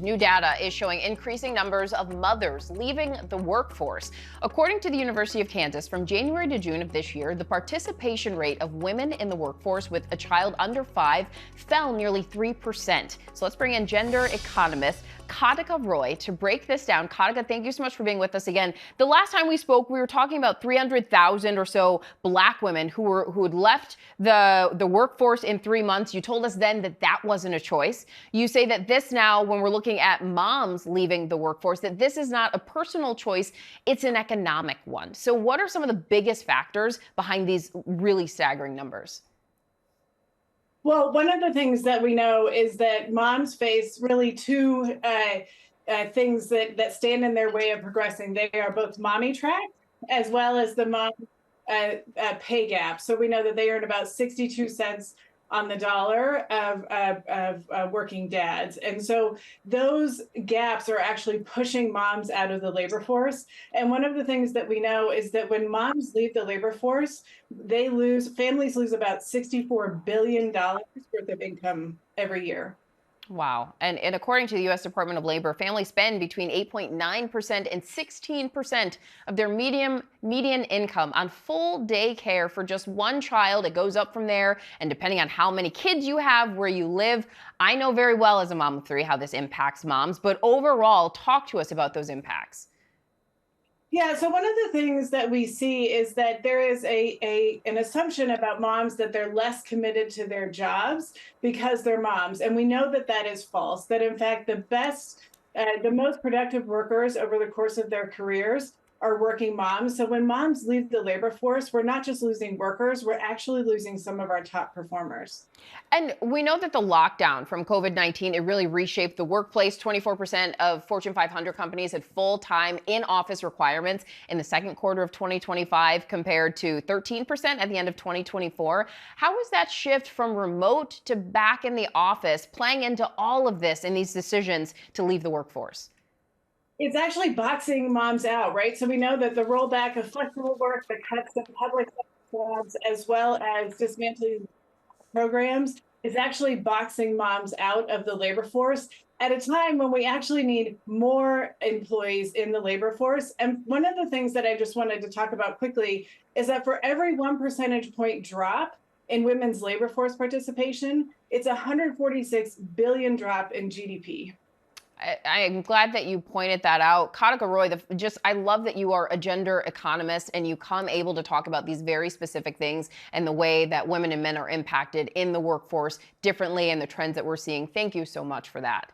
New data is showing increasing numbers of mothers leaving the workforce. According to the University of Kansas, from January to June of this year, the participation rate of women in the workforce with a child under 5 fell nearly 3%. So let's bring in gender economist Katica Roy to break this down. Katica, thank you so much for being with us again. The last time we spoke, we were talking about 300,000 or so Black women who had left the workforce in 3 months. You told us then that that wasn't a choice. You say that this now, when we're looking at moms leaving the workforce, that this is not a personal choice, it's an economic one. So what are some of the biggest factors behind these really staggering numbers? Well, one of the things that we know is that moms face really two things that stand in their way of progressing. They are both mommy track as well as the mom pay gap. So we know that they earn about 62 cents on the dollar of working dads. And so those gaps are actually pushing moms out of the labor force. And one of the things that we know is that when moms leave the labor force, families lose about $64 billion worth of income every year. Wow. And according to the U.S. Department of Labor, families spend between 8.9% and 16% of their median income on full day care for just one child. It goes up from there. And depending on how many kids you have, where you live, I know very well as a mom of 3 how this impacts moms. But overall, talk to us about those impacts. Yeah, so one of the things that we see is that there is an assumption about moms that they're less committed to their jobs because they're moms, and we know that that is false. That in fact, the most productive workers over the course of their careers are working moms. So when moms leave the labor force, we're not just losing workers; we're actually losing some of our top performers. And we know that the lockdown from COVID-19, it really reshaped the workplace. 24% of Fortune 500 companies had full-time in-office requirements in the second quarter of 2025 compared to 13% at the end of 2024. How is that shift from remote to back in the office playing into all of this and these decisions to leave the workforce? It's actually boxing moms out, right? So we know that the rollback of flexible work, the cuts of public jobs, as well as dismantling programs is actually boxing moms out of the labor force at a time when we actually need more employees in the labor force. And one of the things that I just wanted to talk about quickly is that for every 1 percentage point drop in women's labor force participation, it's a 146 billion drop in GDP. I'm glad that you pointed that out. Katica Roy, I love that you are a gender economist and you come able to talk about these very specific things and the way that women and men are impacted in the workforce differently and the trends that we're seeing. Thank you so much for that.